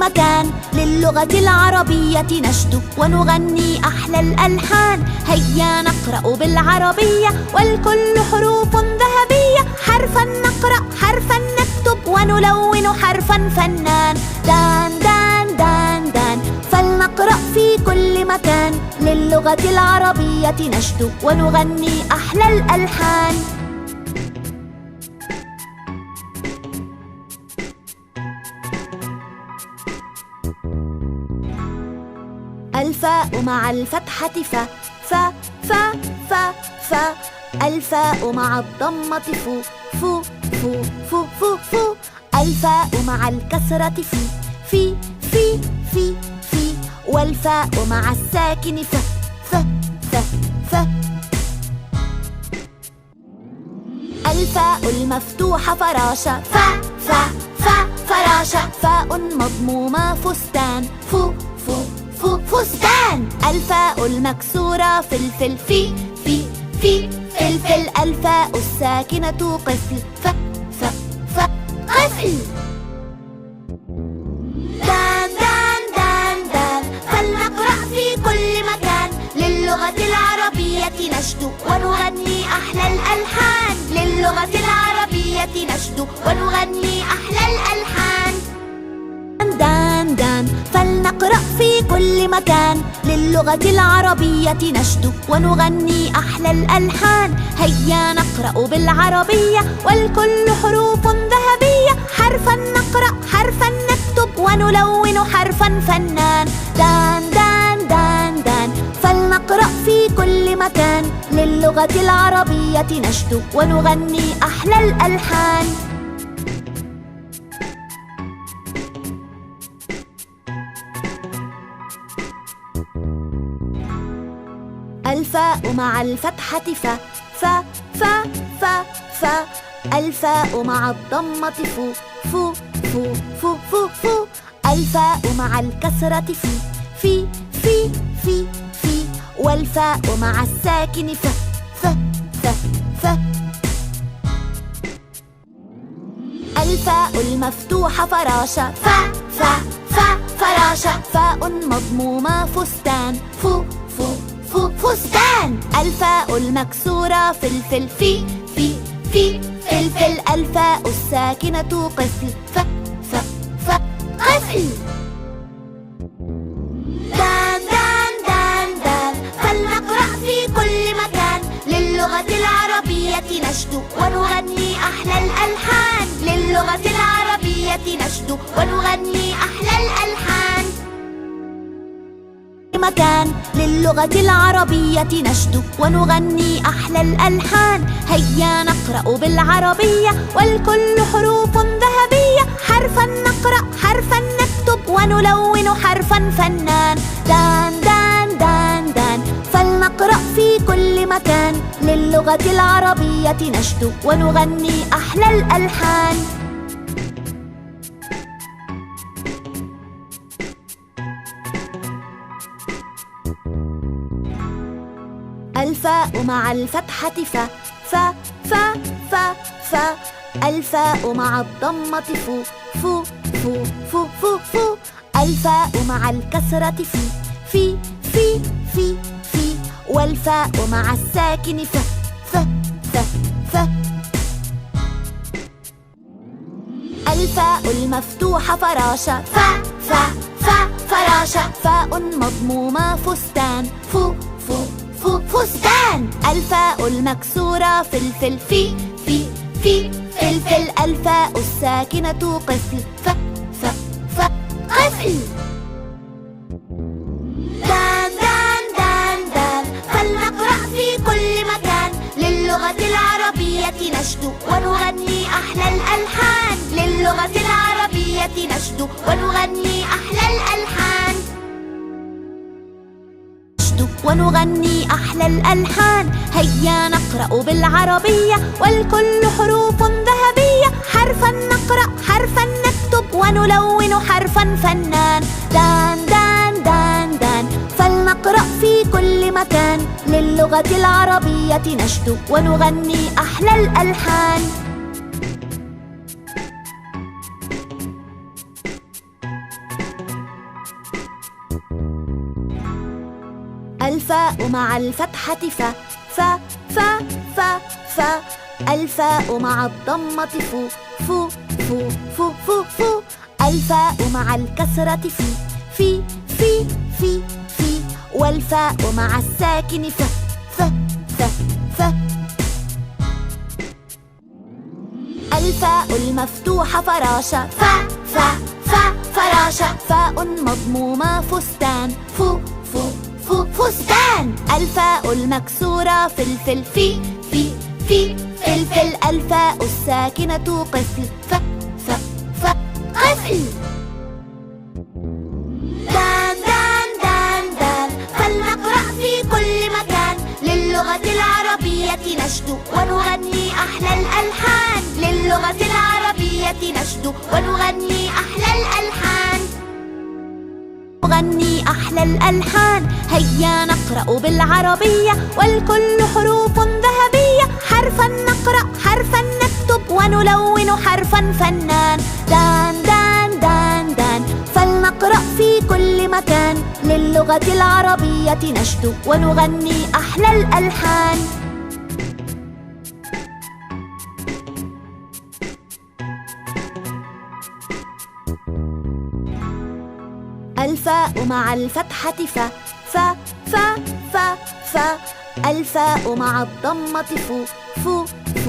مكان، للغة العربية نشد ونغني أحلى الألحان. هيا نقرأ بالعربية والكل حروف ذهبية، حرفا نقرأ حرفا نكتب ونلون حرفا فنان. دان دان دان دان فلنقرأ في كل مكان، للغة العربية نشد ونغني أحلى الألحان. الفاء مع الفتحة فا فا فا فا فا، الفاء مع الضمة فو فو فو فو فو فو، الفاء مع الكسرة في في في في، والفاء مع الساكن ف ف ف ف. الفاء المفتوحة فراشة فا فا فا فراشة، فاء مضمومة فستان فو فو فو فستان. الفاء المكسورة فلفل في في في فلفل، الفاء الساكنة قفل ف ف ف قفل. دان دان دان دان فلنقرأ في كل مكان، للغة العربية نشد ونغني أحلى الألحان. للغة العربية نشد ونغني أحلى الألحان. دان دان فلنقرأ في كل مكان، للغة العربية نشد ونغني أحلى الألحان. هيا نقرأ بالعربية والكل حروف ذهبية، حرفا نقرأ حرفا نكتب ونلون حرفا فنان. دان دان دان دان فلنقرأ في كل مكان، للغة العربية نشد ونغني أحلى الألحان. الفاء مع الفتحة فا فا فا فا فا، الفاء مع الضمة فو فو فو فو فو فو، الفاء مع الكسرة في في في في، والفاء مع الساكن ف ف ف ف. الفاء المفتوحة فراشة فا فا فا فراشة، فاء مضمومة فستان فو فو فو فستان. الفاء المكسورة فلفل في في في فلفل، الفاء الساكنة قفل ف ف ف قفل. دان دان دان دان فلنقرأ في كل مكان، للغة العربية نشد ونغني أحلى الألحان. للغة العربية نشد ونغني أحلى الألحان. مكان، للغة العربية نشد ونغني أحلى الألحان. هيا نقرأ بالعربية والكل حروف ذهبية، حرفا نقرأ حرفا نكتب ونلون حرفا فنان. دان دان دان دان فلنقرأ في كل مكان، للغة العربية نشد ونغني أحلى الألحان. الفاء مع الفتحة فا فا فا فا فا، الفاء مع الضمة فو فو فو فو فو فو، الفاء مع الكسرة في في في في، والفاء مع الساكن ف ف ف ف. الفاء المفتوحة فراشة فا فا فا فراشة، فاء مضمومة فستان فو فو فو فستان. الفاء المكسورة فلفل في في في فلفل، الفاء الساكنة قفل ف ف ف قفل. دان دان دان دان فلنقرأ في كل مكان، للغة العربية نشد ونغني أحلى الألحان. للغة العربية نشد ونغني أحلى الألحان. ونغني أحلى الألحان. هيا نقرأ بالعربية والكل حروف ذهبية، حرفا نقرأ حرفا نكتب ونلون حرفا فنان. دان دان دان دان فلنقرأ في كل مكان، للغة العربية نشد ونغني أحلى الألحان. الفاء مع الفتحة ف ف ف ف ف الفاء مع الضمة فو فو فو فو فو فو الفاء مع الكسرة في في في في والفاء مع الساكن ف ف ف ف الفاء المفتوحة فراشة ف ف ف فراشة فاء مضمومة فستان فو فو فو فستان الفاء المكسورة فلفل في فلفل الفاء الساكنة قفل ف ف ف قفل دان دان دان دان فلنقرأ في كل مكان للغة العربية نشدو ونغني أحلى الألحان للغة العربية نشدو ونغني أحلى الألحان نغني أحلى الألحان هيا نقرأ بالعربية والكل حروف ذهبية حرفا نقرأ حرفا نكتب ونلون حرفا فنان دان دان دان دان فلنقرأ في كل مكان للغة العربية نشدو ونغني أحلى الألحان الفاء مع الفتحة ف ف ف ف ف الفاء مع الضمة فو فو